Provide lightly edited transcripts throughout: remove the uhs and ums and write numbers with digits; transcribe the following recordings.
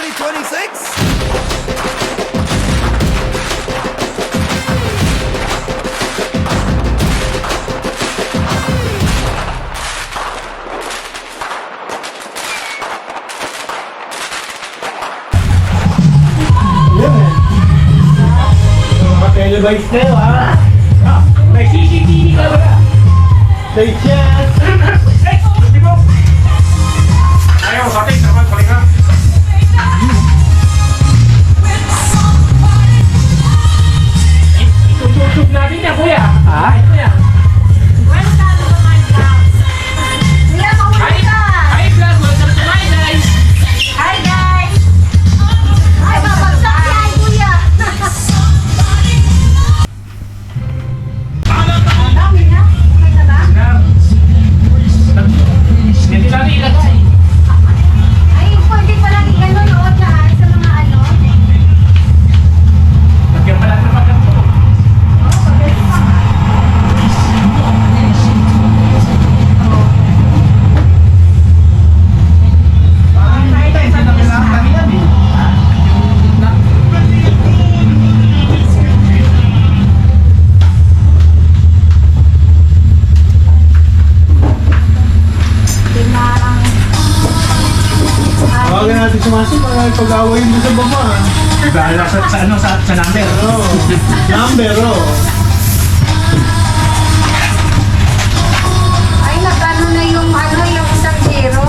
2026? Televised na yun, ha? May CCTV camera. Say chance. Ay! Hindi mo! Ayaw, bakit naman, palinga. Itututok natin niya, kuya. Ha? Ito yan. Hi, vlog! Welcome to my guys! Hi guys! Ay, babagsak yan, kuya! Ang dami na? Okay na ba? Hindi natin ilagay. Ay, pwede palang i-ano noon lahat sa mga ano. Lagyan pa natin ng pagkanto. Oo, pwede pa nga. Tawagan natin si Maso para pag-awayin mo sa baba. Dahil sa number. Oo. Number, oh. Ay, nagano na yung ano, yung isang zero.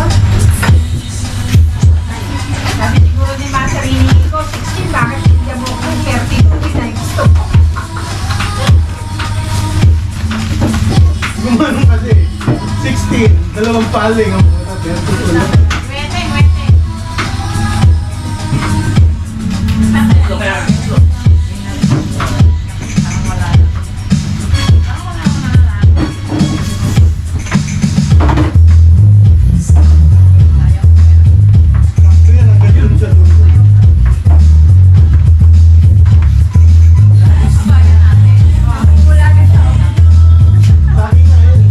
Sabi siguro ni Master Rini ko, 16, bakit hindi mo ko 32 na gusto ko. Gumanong kasi. 16. Dalawang paling. Ang mga 32. Wete, wete. So, kaya, Yan ang ganyan sa dulo. Wala na siya. Sabi nga yun.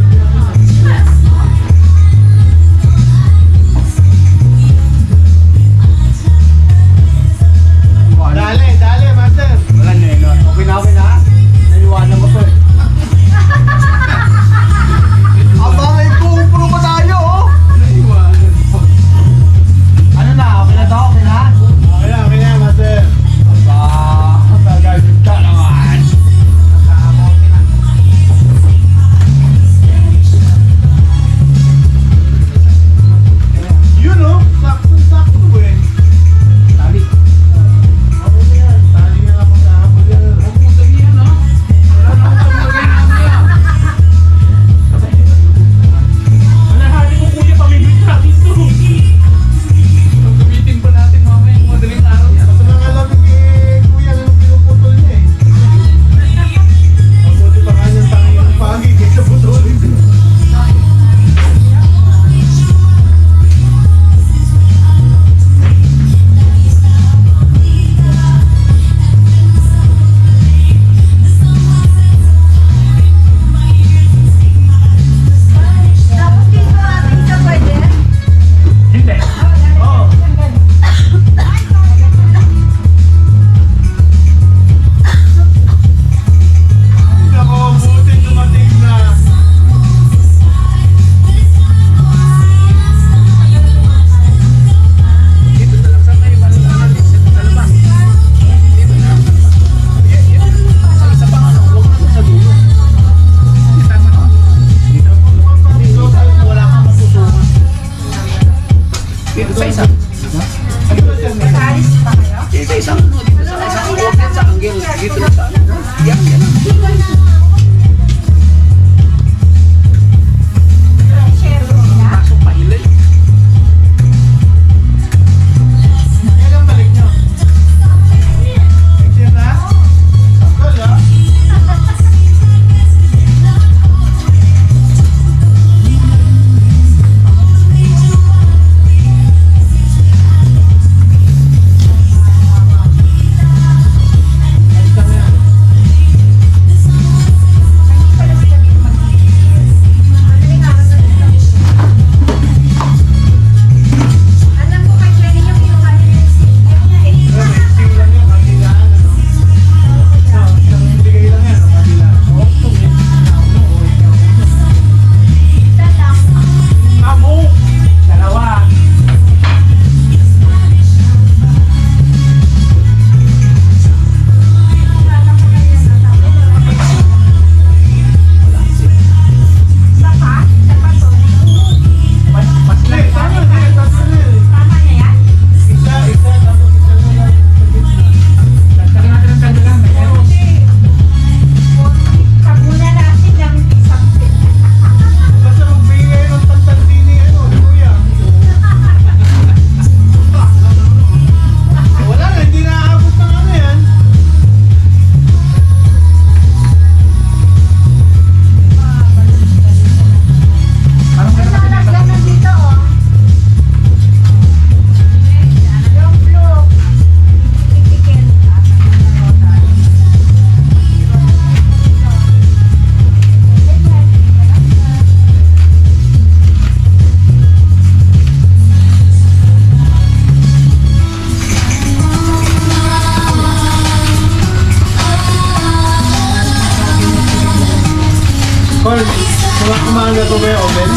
Well, mga kumaga ko may oven.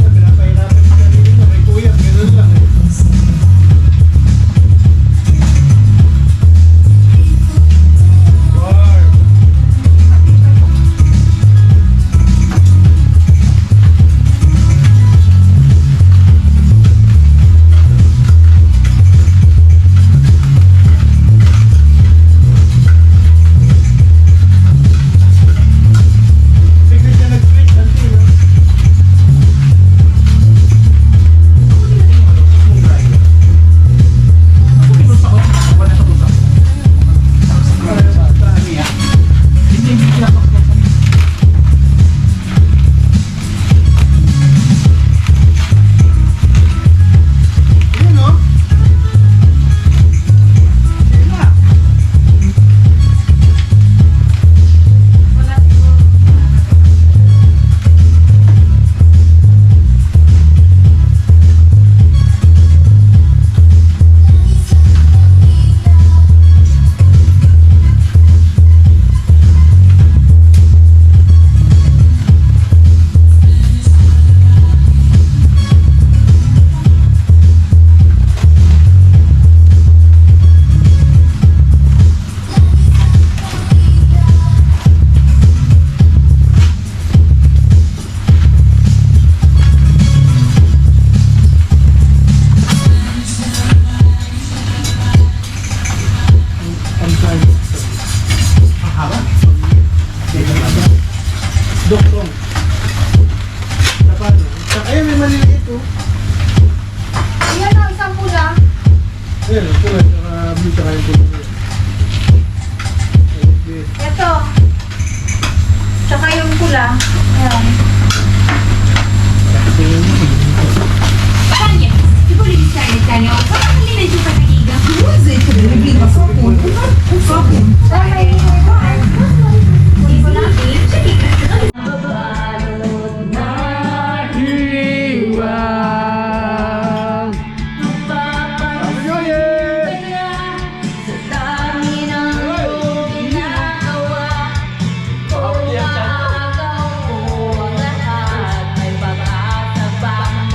Pinapahirapan sa sarili mo, may kuya, ganun lang eh. Lord. Secret na nag-switch, auntie, no? Yun, no? Yun na. Ang haba. Doktong. Dapat. Ayun, may maliliit oh. Ayan ang isang pula. Ayun, ito eh. Naka-blue tsaka yung tulong. Ito. Tsaka yung pula. Ayan. Tanya, ibu lebih cari tanya. Apa kali nak jumpa lagi? Gak itu lebih masuk pun. Ibu lagi. Happy New Year!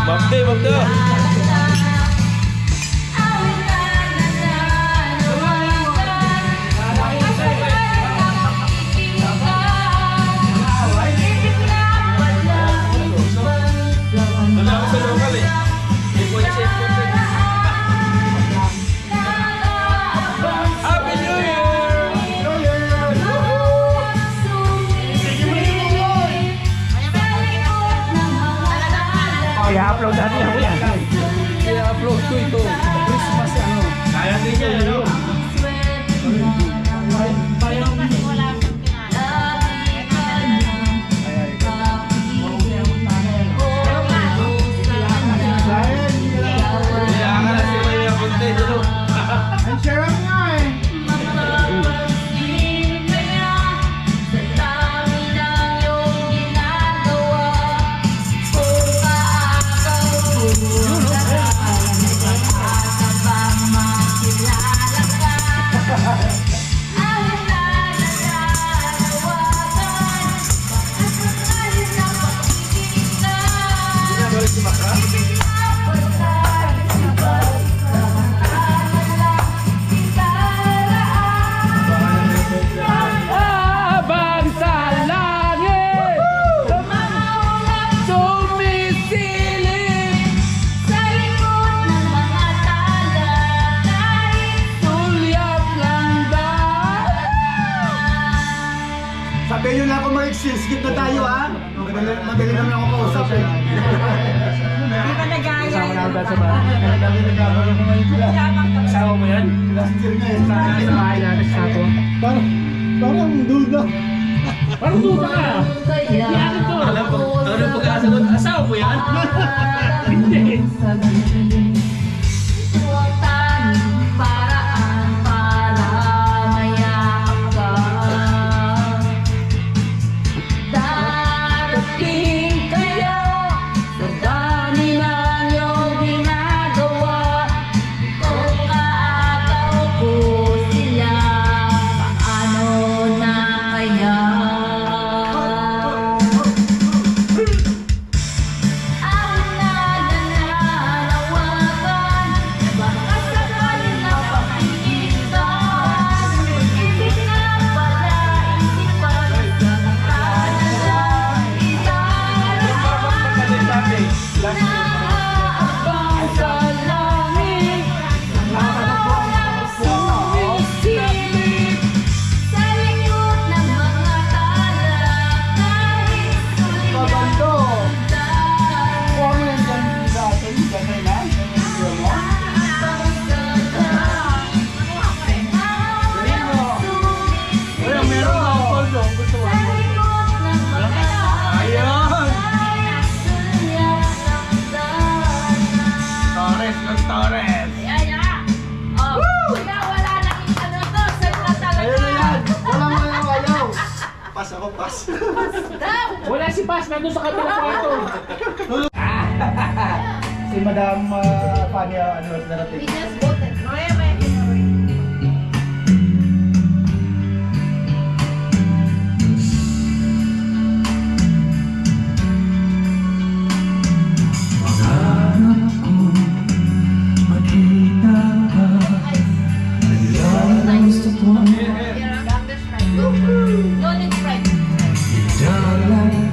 Babde, babde. Wala ako sa lokal eh. May concept ko sa Happy New Year! I-upload natin yan. Kaya upload ko ito. Christmas ano. Kaya din yan, ano? Kaya ka na si Maya Conte dito. Ang sarap nga eh. Abang sa langit, sumisilip Sa likod ng mga talay, Sulyap lang dahil. Sabi nyo lang kung mag-skip na tayo ha. Madali naman ako kausap eh. Di ba nagaya Kasama namin yun? sa bahay. Kasama mo yan? Last year nga eh. Sa bahay natin sa ato. Parang duda. Parang duda ka. Alam mo, ano pagkasagot? Asawa mo yan? Hindi. Paraan para mayakap ka. Darating kayo sa dami ng iyong ginagawa. Kung aataw ko sila, paano na kaya? Ang nananawagan, baka sakali na pakikinggan. Ibig na pala, isip pala sa kanila. Inaabang sa langit, ang sumisilip sa likod ng mga tala. Kahit sulit Wala, meron na ako pondo. Gusto mo? Ayun! Torres ng Torres! Ayun na yan! Walang ayaw. Pas ako, pas. Wala si Paz, nandun sa kabilang kwarto. Si Madam Fania, ano, narating.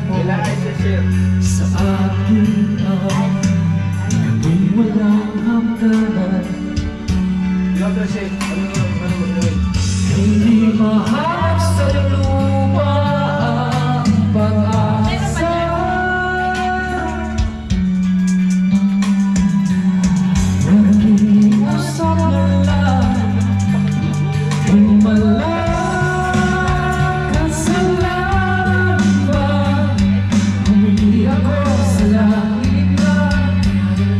Wala ay share. Ilang kasi, ano. Hindi mahal sa lupa ang pag-asa. Nag-iusap na lang, himala kasalanan ba? Humingi ako sa langit na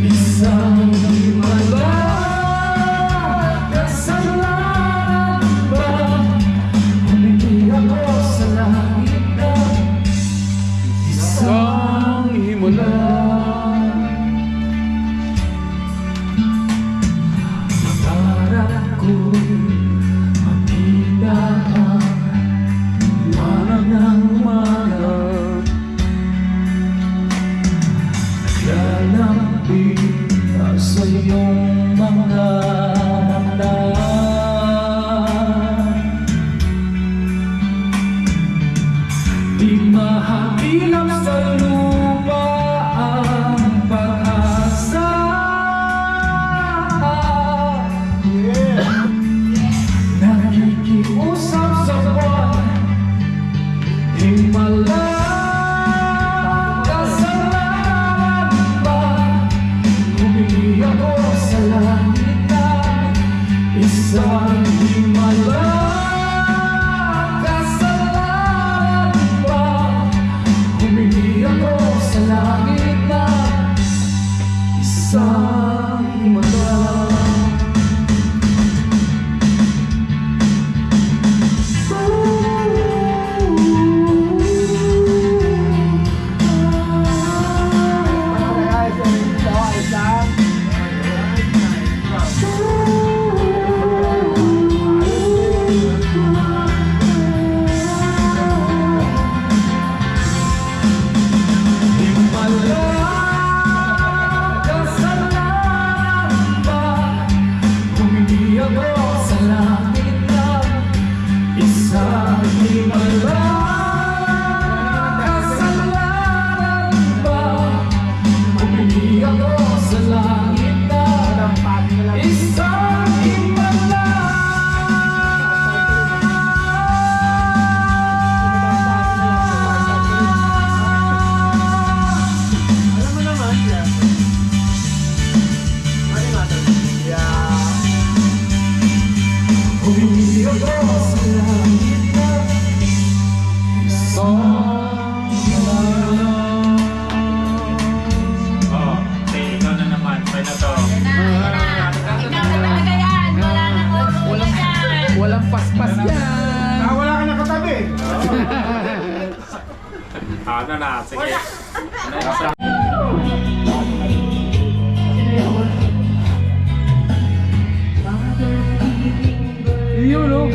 isang himala. Kasalanan ba? Humingi ako sa langit na isang himala. Pangarap ko'y makita ang liwanag ng umaga. Naglalapit sa iyong mga mata. Di mahagilap sa lupa ang pag-asa. Nakikiusap sa buwan, himala. Kasalanan ba? Humingi ako sa langit na isang himala. Kasalanan ba? Humingi ako Ano na, sige. Next. Yun, no?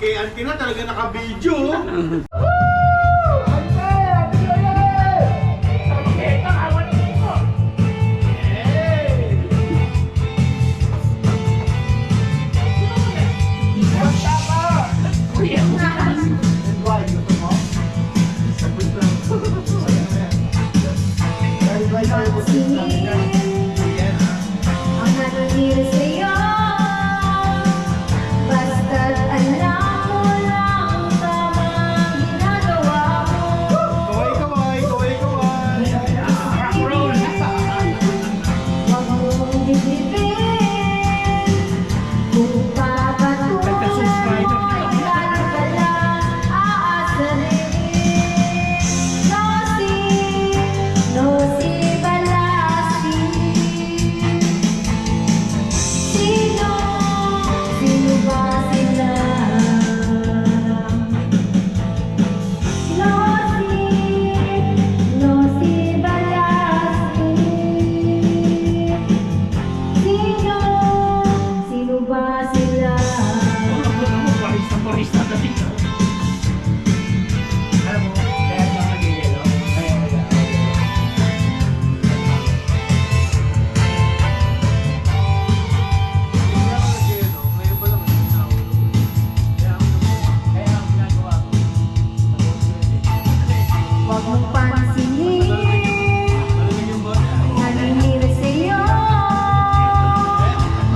Kay Auntie na talaga naka-video. Ang nagagiri sa'yo Sino? Sino ba sila? Nosy Balastik. Sino? Sino ba sila? Parista kasi. Alam mo, kaya ka mag-yelo. Huwag mong pansinin, naninira sa'yo.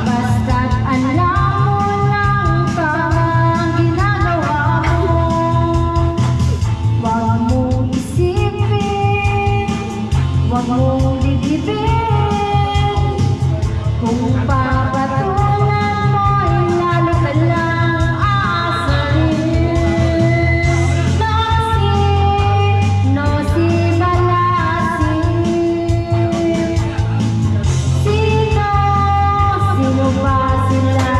Basta't alam mo lang tamang ginagawa mo. Huwag mong isipin, huwag mong ligibin. Kung papatulan mo'y lalo ka lang aasarin. Nosy Balastik. Sino? Sino ba sila?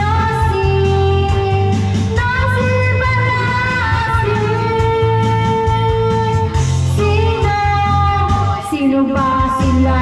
Nosy Balastik. Sino? Sino ba sila?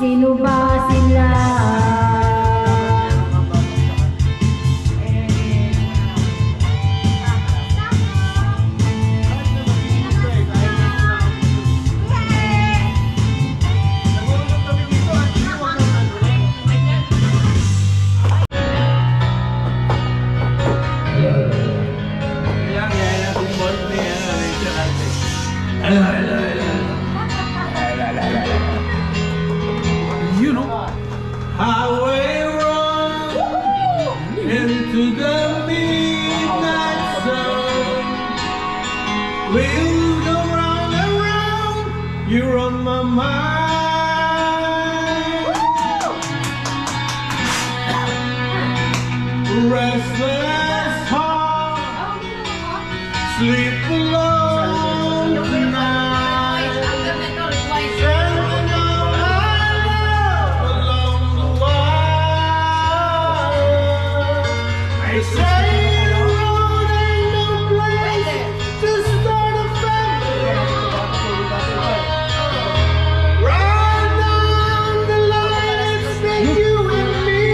Sino ba sila? You know. Highway run into the midnight sun. Wheels go round and round, you're on my mind. Restless heart, sleep alone tonight. Sending all my love along the wire. I say the road ain't no place to start a family. Run down the line and stick you and me.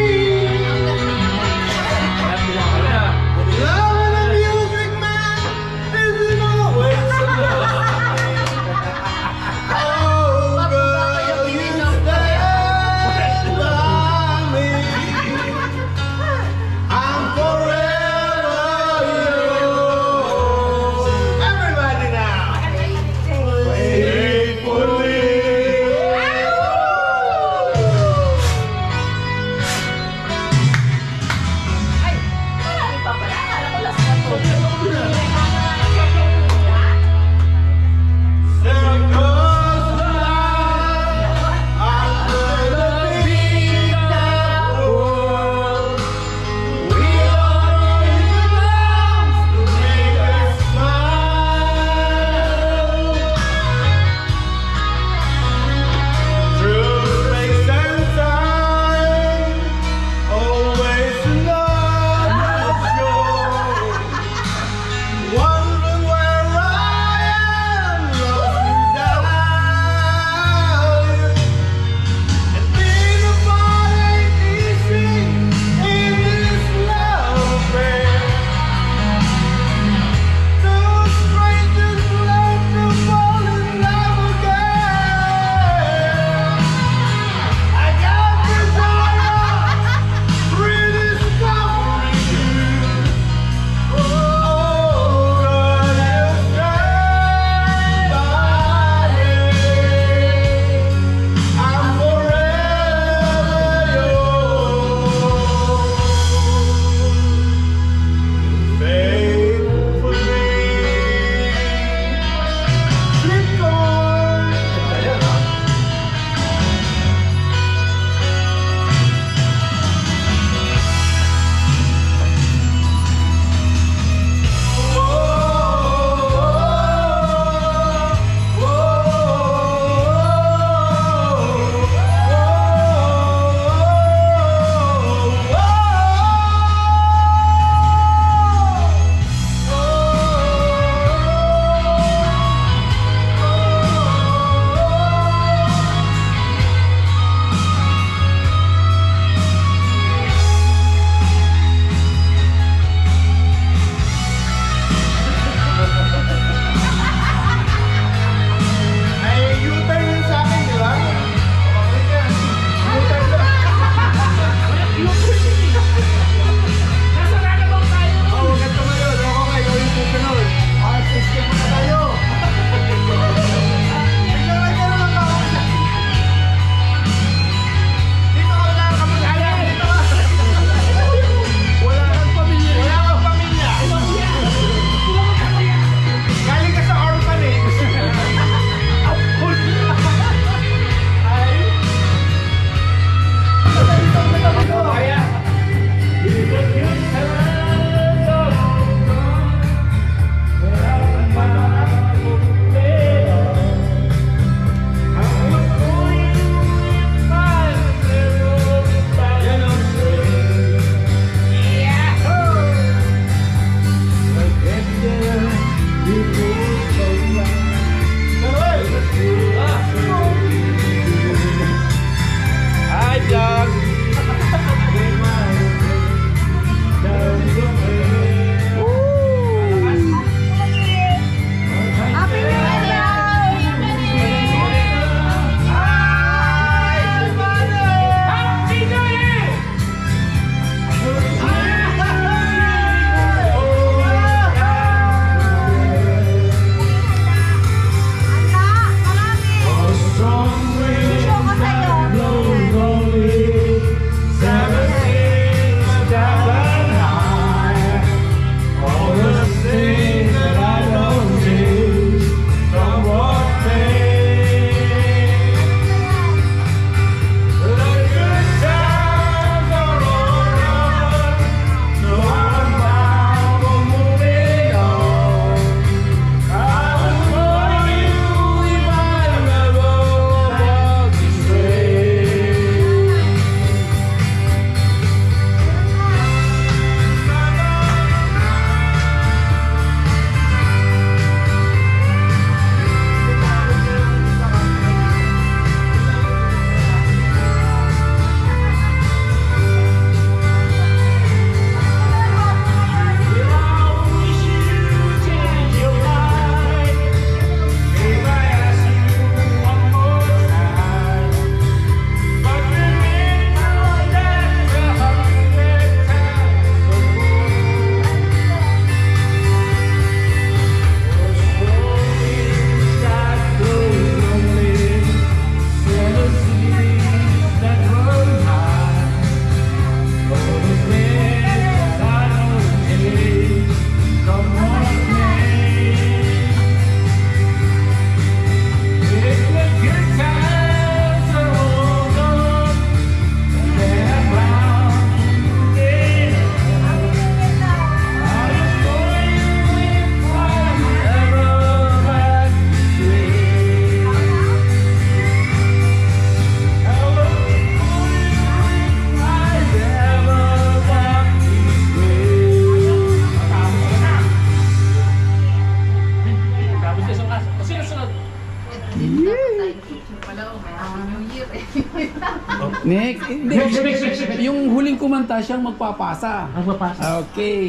Next. Hindi. Next. Yung huling kumanta siyang magpapasa. Ang papasa. Okay.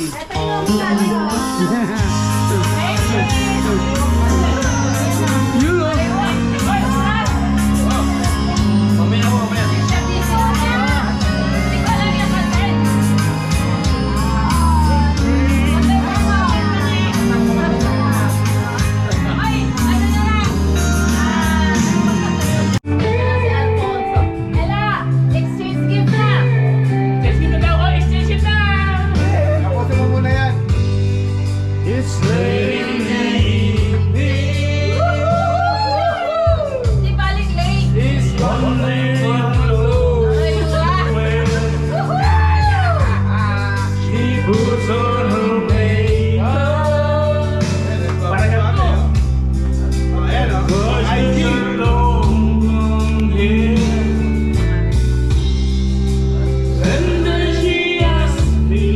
You know. Mamaya ako, mamaya. Exchange na daw. Oh, exchange na! Tapusin mo muna yan. It's late in the evening. It's one thing she puts on her makeup. Parang ako. Oh, ayan o. IG. And then she asked me,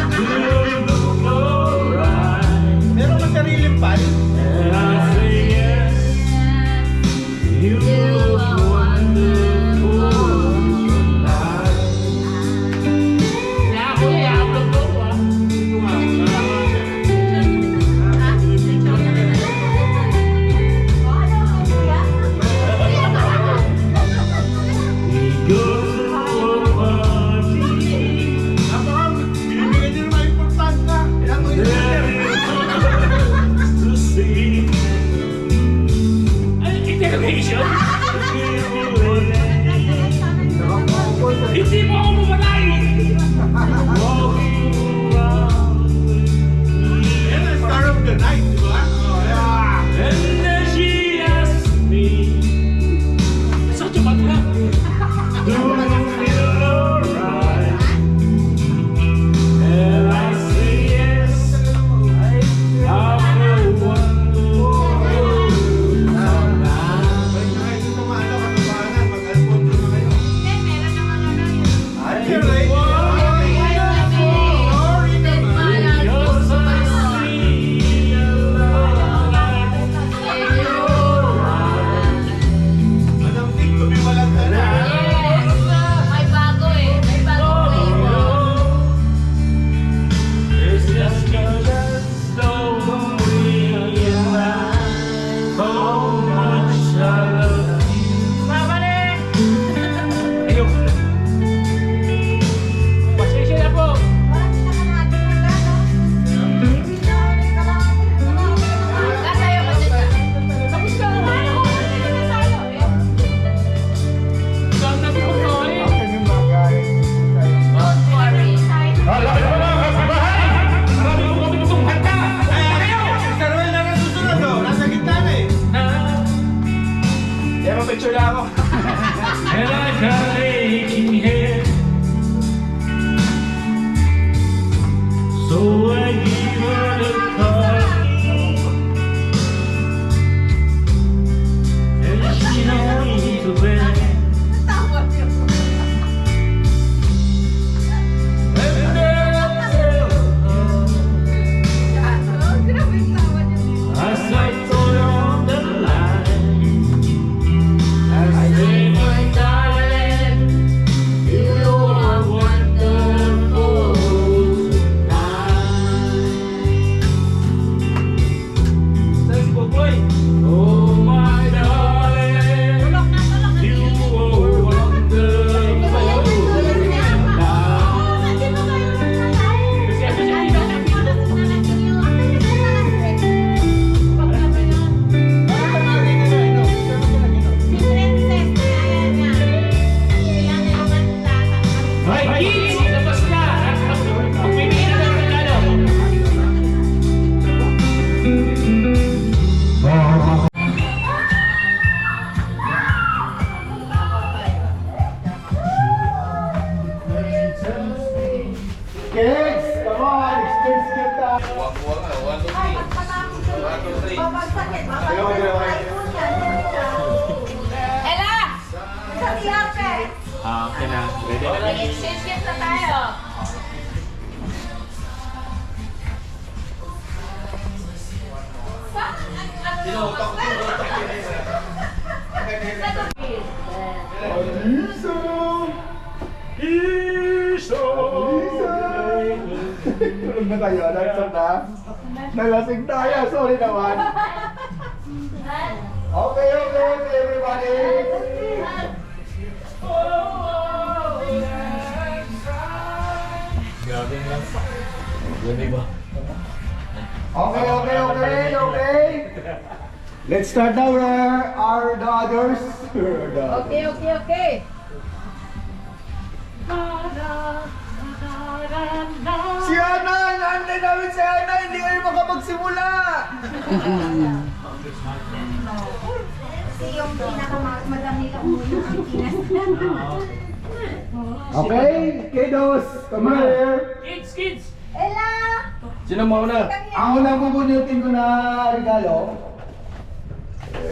"Do you look alright?" Meron ka sariling pan? And I say yes. You look wonderful tonight. Kaya ako, i-upload ko ah. We go to a party. Binibigyan niyo naman importante na. Ilan mo yun? To see Ano, interrogation? Hindi mo ako mamatay! walking around Yan ang star of the night, di ba? Oh, yeah. and then she asked me, Sa chupat na. "Do you feel alright?" And I say yes. I feel wonderful tonight. Balik na kayo sa mga ano, katotohanan. Mag-album na kayo. Ay, you're right. Sorry naman. Because I see a light in your eyes. Madam Vic, lumiwalag ka na. It's just 'cause I don't realize how much I love you. Ayoko na. Pasensya na po. Tapos ka naman ako. Saan na po pagkain? Akin yung bagay. Laki naman mga kasabahay! Marami ko kami itong kanta! Kaya kayo! Si Ruel na nasusunod, oh. Nasa gitna na eh. Kaya mapicture lang ako. And I got aching head, so I give her the call, and she went to bed. And then I tell her, as I told her on the line, I say, my darling, you are wonderful tonight. Saan si Boboy? Oh, my darling, you are wonderful tonight. Kasi ako siya pinakapit. Princess, Ay, kids! Labas na! Pagpipili na ng regalo. Kids, come on. Exchange kita. Kuha nga, 1, 2, 3. 1, 2, 3. Ayaw, ayaw, ayaw. Ella! Sa tiyape! Okay na. Ready na. Mag-exchange gift na tayo. Tulog na tayo, nagsap na. Nalasing tayo, sorry naman. Okay, everybody. Grabe lang. Lamig ba? Okay. Let's start now the others. Okay. Si Ana, naantay namin si Ana, hindi kayo makapagsimula. Kasi yung pinakamadami lang mo yung Pilipinas. Okay, kiddos, come here. Kids! Ella! Sino mauna? Ang unang bubunutin ko na regalo,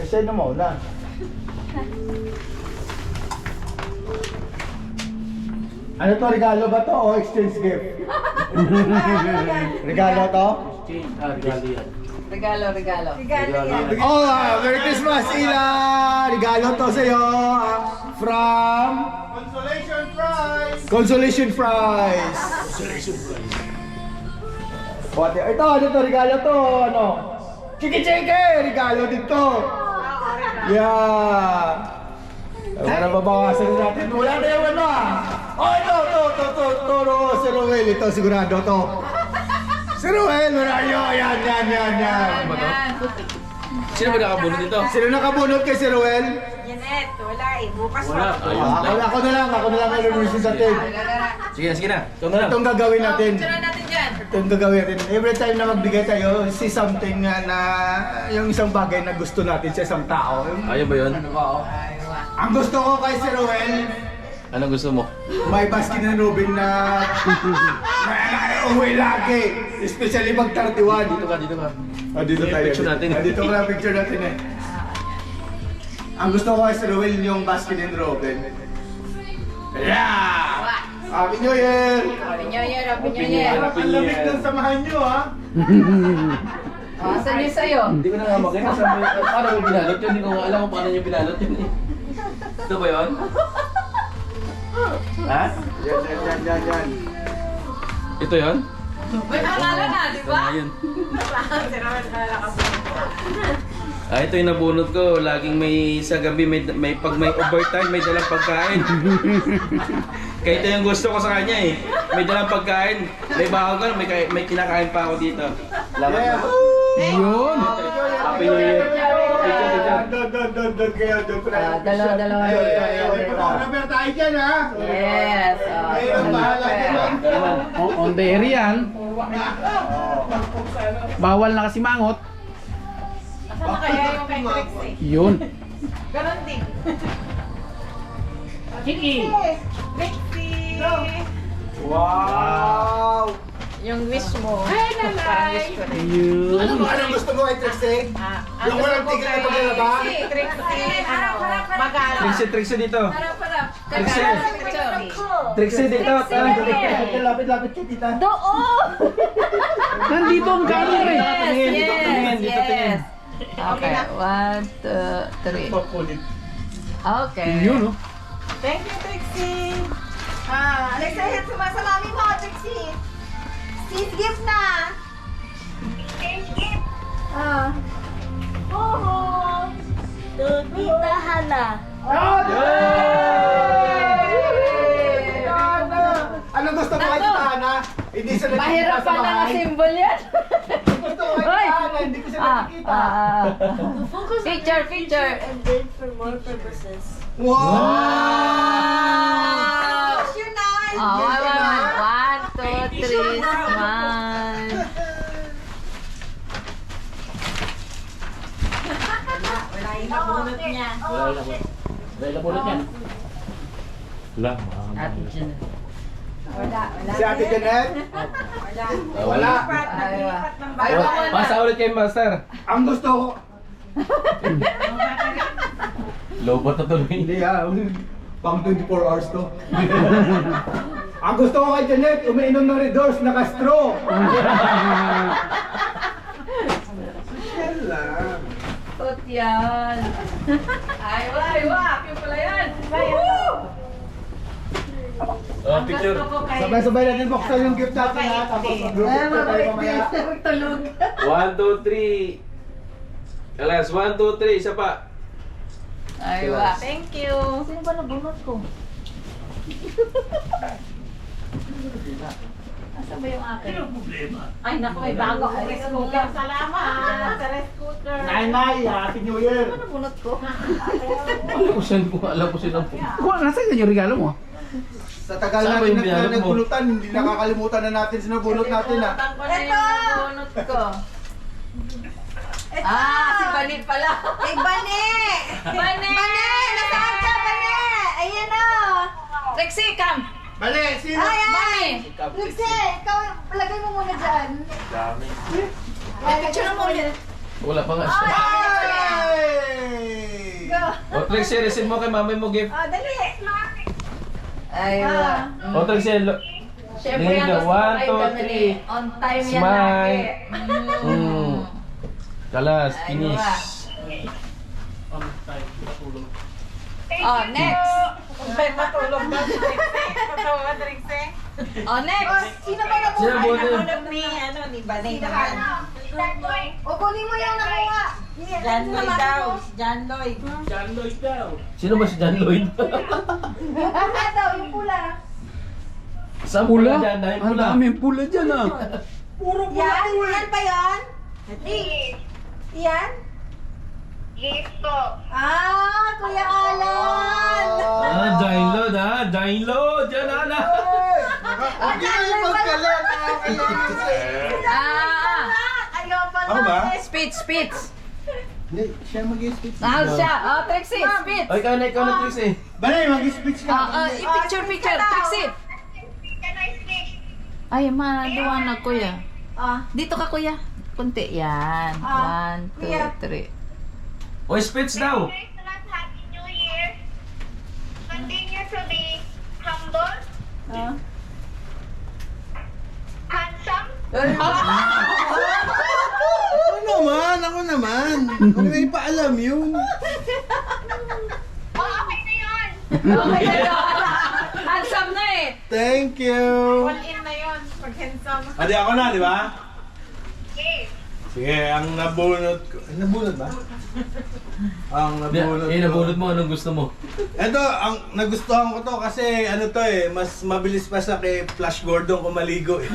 siya na mauna. Ano to, regalo ba to o exchange gift? Regalo to? Regalo yan. Oh, Merry Christmas, Ila! Regalo to sa'yo from Consolation Prize. Ito, ano to, regalo to, ano? Chiki-chiki! Regalo din to. Yeah. Para babawasan natin. Wala na yung ano Oh, ito, si Ruel. Ito, sigurado to. Si Ruel, wala nyo. Yan. Sino ba nakabunod dito? Sino nakabunod kay si Ruel? Janet, wala eh. Bukas Wala. pa. Ayun. Ako na lang nalulusin sa atin. Sige na. Ito na lang. Itong gagawin natin. Picture natin dyan. Itong gagawin natin. Every time na magbigay tayo, see something na yung isang bagay na gusto natin sa isang tao. Ayaw ba yun? Ang gusto ko kay si Ruel, Anong gusto mo? may Baskin and Robin na uwi lagi. Especially pag 31. Dito ka. Dito tayo. Picture natin. Dito ko na picture natin eh. Ang gusto ko kay si Ruel yung Baskin and Robin. Yeah! Happy New Year! Happy New Year. Ang lamig ng samahan nyo ha! Asan yun sa'yo? Hindi ko na nga makita. Paano mo binalot yun? Hindi ko nga alam kung paano niyo binalot yun eh. Ito ba yun? Ha? Yan. Ito yun? May pangalan na, di ba? Ayun. Ito yung nabunot ko. Laging may sa gabi, pag may overtime, may dalang pagkain. Kaya ito yung gusto ko sa kanya eh. May dalang pagkain. May bago ka, may kinakain pa ako dito. Laman Yeah. mo. Yun! Happy New Year. Doon kayo, doon ko na. Dalawa. Number tayo dyan ha! Yes. Kayo ang bahala dyan. On the area yan. Bawal na kasi mangot. Asan na kaya yung kay Trixie? Yun. Ganon din. Chiki. Trixie! Wow! Yung wish mo. Ay, parang wish ko rin. Yun. Anong gusto mo kay Trixie? Yung walang tigil na paglalaba? Trixie, magalo. Trixie dito. Harap. Trixie. Trixie dito. Lapit ka tita. Nandito ang galing eh. Dito tingin. Okay, 1, 2, 3. Okay. Yun oh. Thank you, Trixie. Alexa, hit sa mami mo, Trixie. Sis, gift na. Exchange gift. To Tita Hana. Anong gusto mo kay tita Hana? Hindi siya nakikita Mahirap sa pa na bahay. symbol yan. Gusto ko kay tita Hana, hindi ko siya nakikita. Picture. And then for more purposes. Wow! You're not. Oh, 1, 2, 3, smile. Wala yung nabunot niya. Dahil napulot yan. Wala. Wala. Si Ate Janet? Wala. Pasa ulit kay Master. Ang gusto ko, Lobot na tuloy. hindi pang 24 hours to. Ang gusto ko kay Janet, umiinom ng Red Doors, naka-straw. Cute yan. Aywa. Cute pala yan. Woo! Oh, picture. Sabay-sabay natin buksan yung gift natin ha. Tapos mag-group Ay, na tayo mamaya. Tulog. 1, 2, 3. Alas, 1, 2, 3. Isa pa. Aywa. Thank you. Sino ba nabunot ko? Asan ba yung akin? Ay, naku, may bago ako. Rice cooker. Salamat. Sa rice cooker. Nay, Happy New Year! Ano nabunot ko? Alam ko sino po. Kuha, nasa yung regalo mo? Sa tagal Saan ba natin yung binalot mo? nagbulutan, hindi nakakalimutan na natin sinabulot natin ha. Ko na yung nabunot ko. Si Bani pala. Ay, Bane! Bani! Nasaan ka, Bane? Ayan o. Rexy, come! Bale, sino? Ay, ay! Bani! Luxe, ikaw, lagay mo muna dyan. Ay, picture mo muna. Wala pa nga siya. Ay! Go. O, Trixie, receive mo kay mamay mo gift. Dali. Aywa. O, Trixie, Siyempre, Tingin ang ka, gusto ko 1, kay 2, family. On time yan Smile. lagi. Kalas, Aywa. finish. Oh, next. Matulog daw. Matulog, Rixe. Oh, next. Sino ba nakuha? Sino ba ito? Ni Bane naman. O, kunin mo yung nakuha. John Lloyd daw. John Lloyd. Sino ba si John Lloyd? Yung pula daw, yung pula. Saan Pula? pula dyan? Dahil Ang pula. daming pula dyan ah. Yan? Yan ba yan? Yan? Kuya Alan! John Lloyd ha? John Lloyd! Yan na! Hindi kayo magkalat. Ayaw pa Ako ba? Speech. Hindi, siya mag-speech. Siya. Oh, Trixie, speech. O, ikaw na, Trixie. Bale, mag-speech ka. Picture. Trixie. Ay, maluwanag kuya. Dito ka kuya. Kunti. Yan. 1, 2, 3. O, speech daw. Happy New Year. Continue to be humble, handsome, Ako naman. Huwag na ipaalam yun. okay na yun. Okay na yun. Handsome na eh. Thank you. In na yun. Pag handsome. Adi ako na, di ba? Yes. Sige, ang nabunot ko. Nabunot ba? Ang nabunot Nabunot mo, anong gusto mo? Ito, ang nagustuhan ko to kasi ano to eh, mas mabilis pa sa kay Flash Gordon kung maligo eh.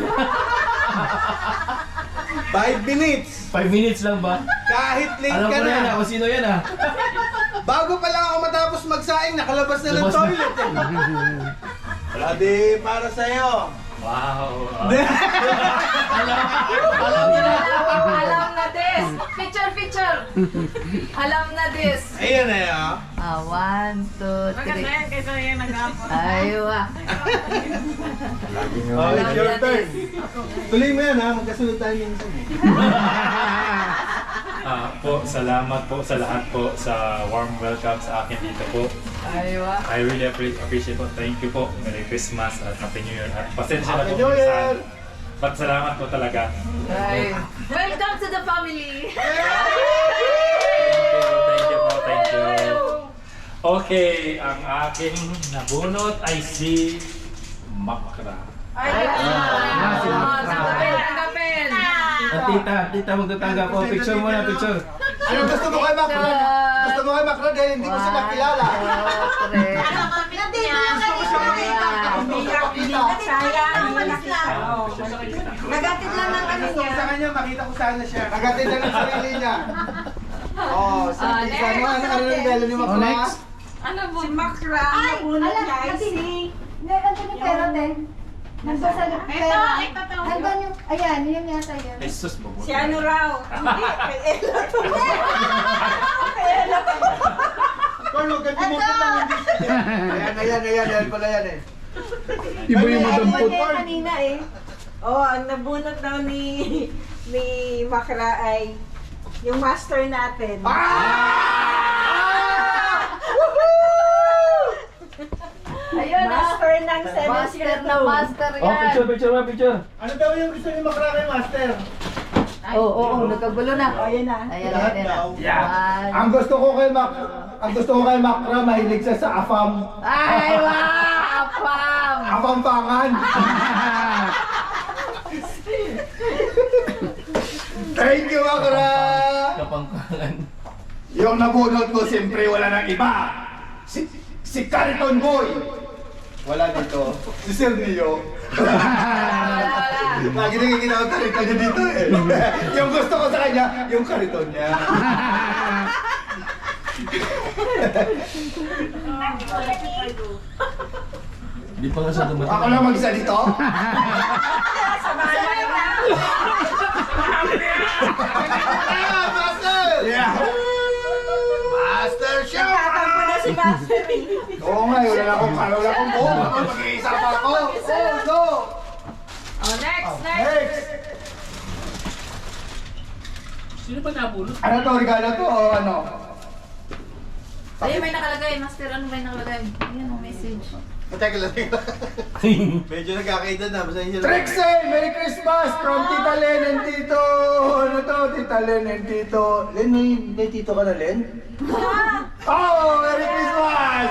5 minutes! 5 minutes lang ba? Kahit late Alam ka ko na yan na. kung sino yan Bago pa lang ako matapos magsaing, nakalabas na ng Labas na. toilet eh. Adi, para sa'yo. Wow! Alam na this. Picture. Alam na this. Ayan na yun. 1, 2, 3. Kaysa yung nag-aapon. Aywa. Oh, it's your turn. Tuloy mo yan ha, magkasunod tayo minsan eh. Salamat po sa lahat po sa warm welcome sa akin dito po. Aywa. I really appreciate po. Thank you po. Merry Christmas at Happy New Year. At pasensya na Happy po New Year! minsan. But salamat po talaga. Welcome to the family. Thank you. Okay, ang aking nabunot ay si Makra. Tanggapin. Tita magtatanggap po. Picture mo na, picture. Ano gusto mo kay Macra? Gusto mo kay Macra dahil hindi mo sila kilala. Nandito lang kayo siya makita. Sayang, malaki lang. Nagatid lang ng ano Gusto ko niya. sa kanya, makita ko sana siya. Nagatid na ng sarili niya. Oh, sa ano regalo ni Macra? next. Si Makra. Ay, alam, nandun yung pera, Ten. Nandun sa pera. Nandun yung, ayan, yun yata yun. Jesus mo. Si ano raw? Carlo, ganti mo lang hindi siya. Ayan pala yan eh. Iba yung madampot. Kanina eh. ang nabunot daw ni Makra ay yung master natin. Ayun Master ng Master na master Oh, yan. picture. Ano daw yung gusto ni Macra kay Master? Oo, nagkagulo na. O, yan na. Ayan, Lahat ayan, daw. ayan. Yeah. Ang gusto ko kay Makra, mahilig siya sa afam. Ay, wow! Apam! Afampangan. Thank you, Makra. Kapangkangan. Yung nabunot ko, siyempre wala nang iba. Si Cariton Boy. Wala dito. Si Sir Neo. Lagi nakikita ko kariton niya dito eh. Yung gusto ko sa kanya, yung kariton niya. Di pa nga siya dumating. Ako lang mag-isa dito? Master! Yeah! Master Chef! Tatampo na si Master eh. Oo nga, wala na akong buhok. Mag-iisa pa ako. Go! Oh, next, next. Next! Sino ba nabulot? Ano to, regalo to o ano? Ayun, may nakalagay. Master, ano may nakalagay? Ayan, oh, message. Teka lang. Medyo nagkakaida na. Basta yun. Trixie! Merry Christmas from Tita Len and Tito! Ano to? Tita Len and Tito. Len, may Tito ka na, Len? Oh! Merry Christmas!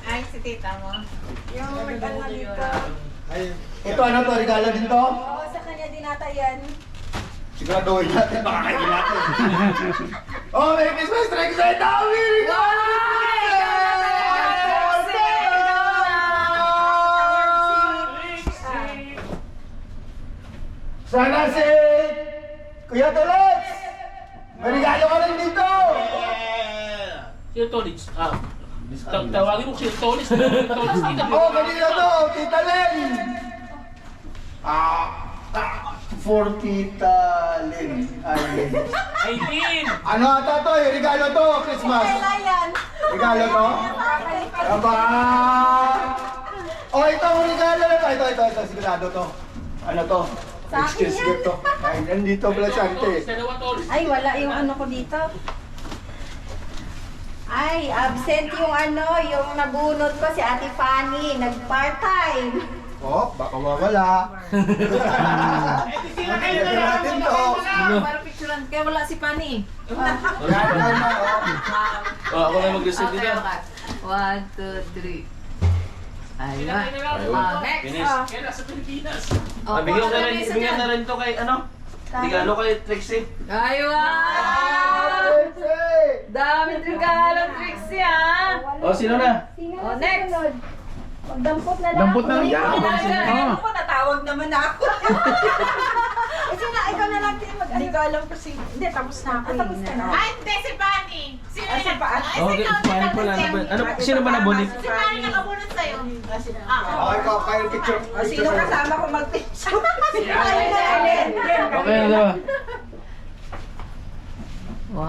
Ay, si tita mo. Yung mag-ano dito. Ito ano to? Regalo din to? Oo, sa kanya dinata yan. Siguraduhin natin, baka kainin natin. Oh, Merry Christmas, Trixie! Dami! Regalo! Sana si Kuya Tolets! May regalo ka rin dito! Sino Tolits? Tawagin mo si Tolits. Tolits dito. Oh, kanina to! Tita Len! For Tita Len. Ay, 18! ano ata to? Yung regalo to, Christmas. Kailan yan? Regalo to? Aba! Oh, ito ang regalo na to. Ito, sigurado to. Ano to? Sa akin Excuse yan. me to. Ay, nandito pala siya. Dalawa Tolits. Ay, wala yung ano ko dito. Ay, absent yung ano, yung nabunot ko si Ate Fanny, nag-part-time. Oh, baka mawala. Lagyan natin to. Para picturean. Kaya wala si Pani. Yan na, Oh, ako na mag-receive Okay, dito. okay. 1, 2, 3. Ayun. Next. Finish. Kaya nasa Pilipinas. Bigyan na rin to kay ano? Regalo kay Trixie. Ayun. Dami regalo, Trixie, ha? Oh, sino na? Oh, next. Magdampot na lang. Dampot na lang yan. Ano ko, natawag naman ako. Kasi na, ikaw na lang din mag- Hindi ko alam kasi, hindi, tapos na ako. Tapos ka na. Ay, hindi, si Bunny. Sino Ah, si yan? Bunny. Ay, Okay, ikaw, fine ikaw, pala. ikaw. Ano, sino ba nabunit? Si Bunny nakabunod sa'yo. Okay, kayo picture. O, sino kasama ko mag-picture? Si Fanny na alin. Okay, ano ba? 1,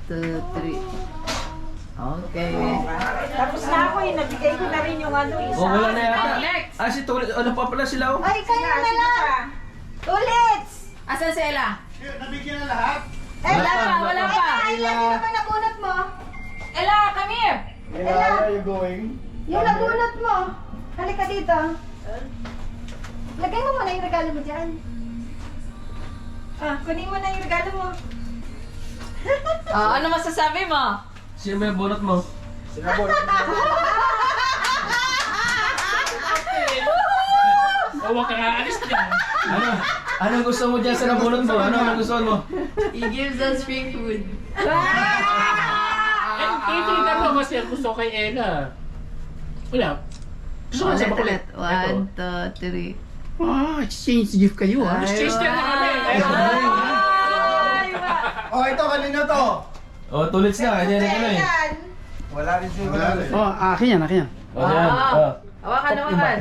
2, 3. Okay. Tapos na ako eh, nabigay ko na rin yung ano, isa. Oh, wala na yata. Next. Ah, si Tulit. Ano pa pala sila? Oh? Ay, kayo na lang. Tulits! Asan si Ella? Nabigyan na lahat? Wala pa, wala pa. Ay, sino ba nabunot mo? Ella, come here. Where are you going? Yung nabunot mo. Halika dito. Lagay mo muna yung regalo mo dyan. Ah, kunin mo na yung regalo mo. Oh, ano masasabi mo? Sino ba yung bunot mo? Huwag ka aalis dyan. Ano? Anong gusto mo dyan sa nabunot mo? Ano gusto mo? He gives us free food. Titignan mo kasi ang gusto kay Ella. Wala. Gusto ko sa Ulit, makulit. ulit. 1, 2, 3. Ah, exchange gift kayo ah. Exchange na kami. Oh, ito kanina to. Oh, Tulits na. Hindi na eh. Wala rin siguro. Oh, akin yan, akin yan. Oh, yan. Oh. Hawakan, hawakan.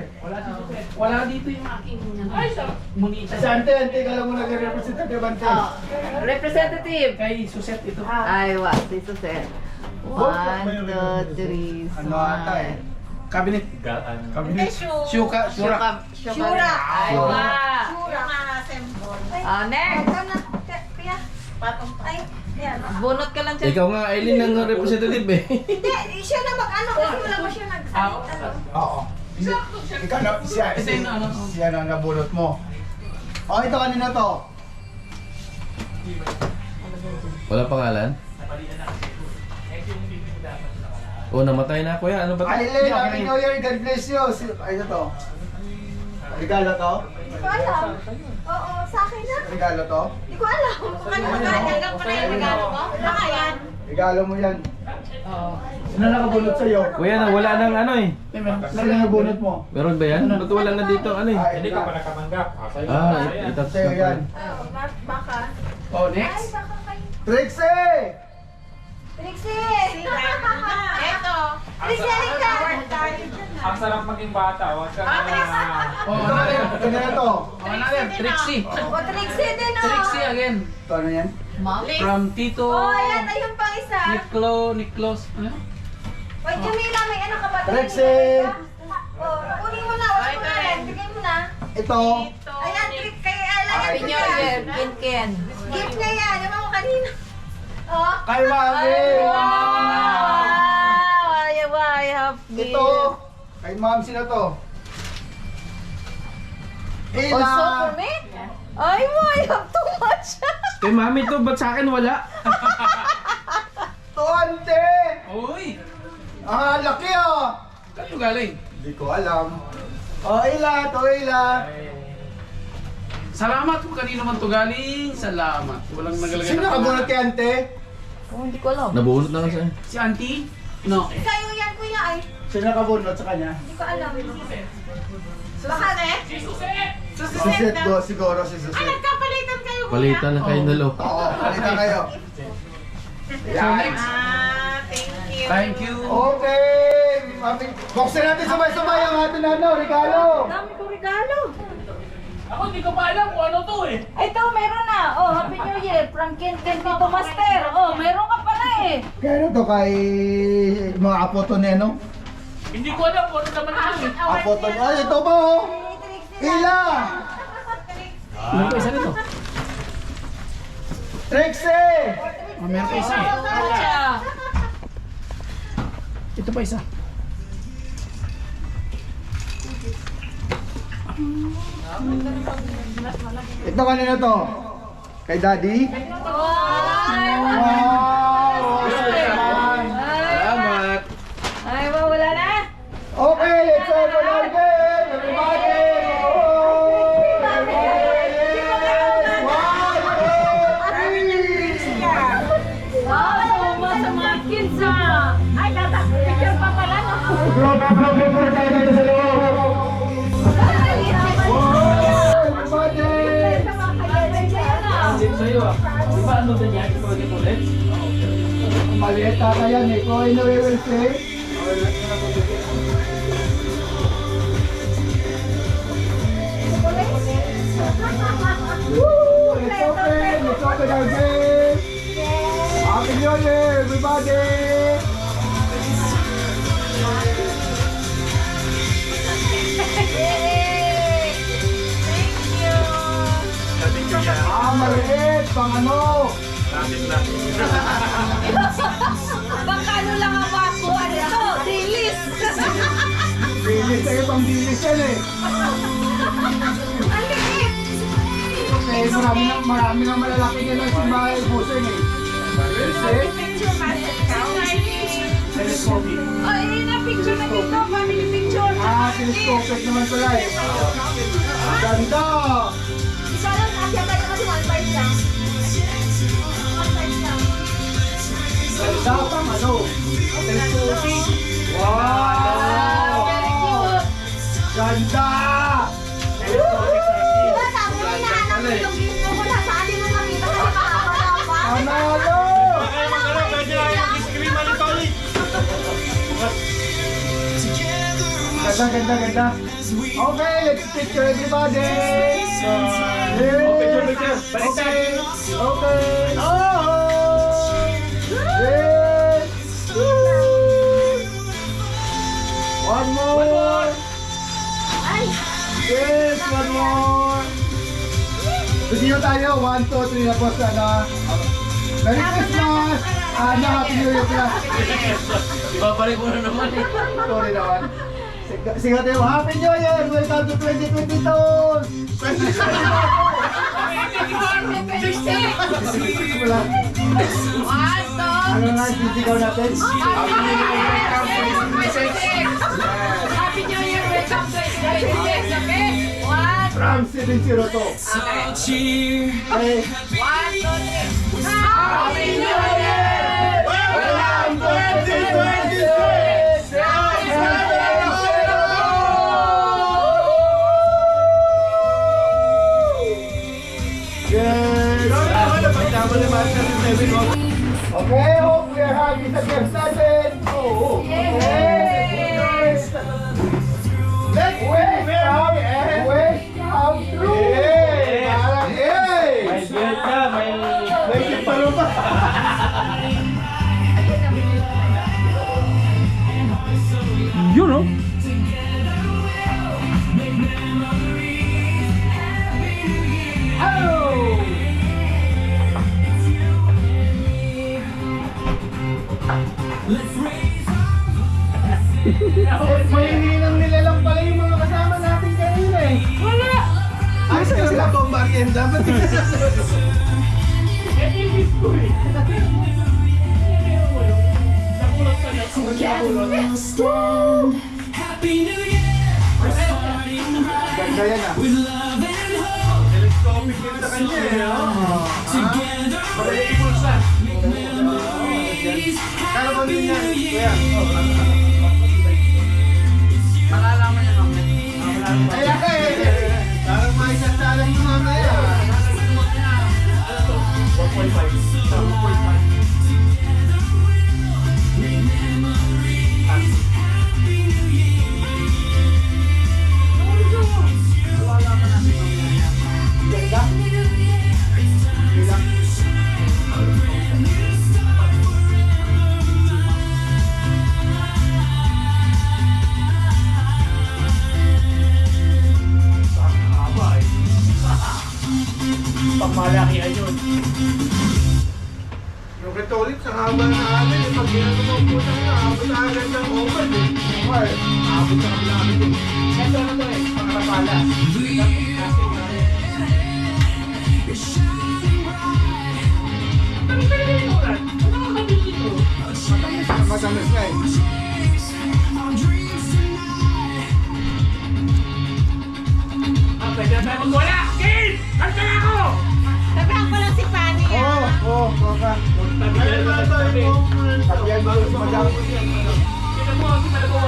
Wala dito yung aking ay sa munita. Si Ante ka lang muna representative Ante. Oh, representative. Kay Suset ito. Ay, wa, si Suset. 1, 2, 3, Ano ata eh? Cabinet. Gaan. Cabinet. Syuka. Shura. Shura. Ay, wa. Shura. Assemble. Next. Ikaw na, Pia. Patong. Ay, yan. Bunot ka lang siya. Ikaw nga, Aileen, ng representative eh. Hindi, siya na mag-ano kasi wala mo siya nagsalita. Oo. Ikaw na, siya na nabunot mo. Oh, ito kanina to. Wala pangalan? Oh, namatay na kuya. Ano ba ito? Aileen, Happy New Year, God bless you. Ano to? Regalo to? Hindi ko alam. Oo, sa akin na. Regalo to? Hindi ko alam. Ano magkakagang pa na yung regalo mo? Wala ka yan. Regalo mo yan. Sino nakabunot sa'yo? Kuya, wala nang ano eh. Sino nakabunot mo? Meron ba yan? Ba't wala na dito ano eh? Hindi ka pa nakatanggap. Itatapos Sa'yo yan. Baka. Oh, Ay, next. baka kayo. Trixie! Trixie! Eto. Trixie, halika. Ang sarap maging bata. Huwag ka na... Oh, another. Sino na to? Oh, another. Trixie. O, Trixie din, o. Trixie again. Ito ano yan? From Tito. Oh, ayan, ayun pang isa. Niklos. Ano? Wait, Jamila, may ano ka ba? Trixie! Oh, kunin mo na, wala mo na rin. Bigay mo na. Ito. Ayan, kay Ella yan. Happy New Year, Ken. Gift na yan, yung mga kanina. Oh. Kay Mami! Ay, happy. Ito. Kay Ma'am, sino to? Ila! Also for me? Ay, I have too much. Kay mami to, ba't sa akin wala? Tuante! Uy! Ah, laki oh! Kanino galing? Hindi ko alam. Oh, Ila! To Ila! Salamat kung kanino man to galing. Salamat. Walang nagalagay Sino na nakabunot kay Ante? Oh, hindi ko alam. Nabunot na kasi. Si Auntie? No. Sa'yo yan, kuya, ay. Sino nakabunot sa kanya? Hindi ko alam. Baka, Si Suset! Si Suset do, siguro si Suset. nagkapalitan kayo, kuya. Palitan na kayo dalawa. Oo, halika kayo. So next. Thank you. Okay! Mami, buksan natin sabay-sabay ang ating ano, regalo! Dami ko regalo. Ako hindi ko pa alam kung ano to eh. Ito, meron na. Oh, Happy New Year from Ken Tito Master. Oh, meron ka pala eh. Kaya ano to kay mga apo to ni ano? Hindi ko alam kung ano naman ito eh. Apo to ni... Ay, ito ba oh? Ila! Meron pa isa nito. Trixie! Oh, meron pa isa. Ito pa isa. Ito kanina to? Kay Daddy? Wow! Salamat! Ay, wala na. Okay, let's open our game! Everybody! Wow, sa mga kids ah. Ay, tata, picture pa pala. Sa'yo ah. Di ba ano din yan? Ipagin ulit? Maliit tata yan eh. Kung ano will say. Woo! Let's open! Let's open our game! Happy New Year, everybody! Ah, maliit! Pang ano? Baka ano lang ang wako. Ano ito? Dilis. Bilis tayo pang bilis yan eh. Eh, marami na malalaki nila si Mahal Buseng eh. Bilis eh. Telescopic. Ay, na picture na dito. Family picture. Ah, telescopic naman pala eh. Ang ganda! Isa lang, asya tayo kasi 1.5 lang. 1.5 lang. Ganda pang ano? Telescopic. Wow! Very cute. Ganda! Diba, sabi mo, hinahanap mo yung gift mo. Wala, saan din mo nakita kasi makakalaw pa. Panalo! Ganda. Okay, let's picture everybody. Yes. Okay. Oh. Yes. One more. Yes, one more. Video tayo. 1, 2, 3 na po sana. Merry Christmas! Happy New Year pala. Ibabalik mo na naman eh. Sorry naman. Sige tayo, Happy New Year! Welcome to 2022! Wala. 1, 2, Ano nga yung sisigaw natin? Happy New Year, welcome to 2026, okay? 1, From 702. Okay. 1, 2, 3. Happy New Year! Welcome 2026! Yes! Okay, hope we are happy sa guest natin. Okay. Let's wish come true. Parang May beard ka, may... may sipalo pa. Yun, no? May hinang nila lang pala yung mga kasama natin kanina eh. Wala! Ay, sila po, Marienda. Ba't hindi sila ganda yan ah. Telescopic yun sa kanya eh. Madali ipulsa. Kaya ba din yan? Kuya. Malalaman niya mamaya. Ay, parang may sasalang mo mamaya. 1.5. Pamalakihan yun. Yung Catholic, sa haba na amin, pag ginagawa po na nga, abot na agad ng open eh. Or, abot na kami namin eh. Ito na to eh, pangarapala. Matamis nga eh. Pwede na tayo magwala! Kid! Kanta na ako! Sabihan ko lang si Fanny. Oo, baka. Ay, ba ito? Pag yan ba, madami. Kita mo, kita mo.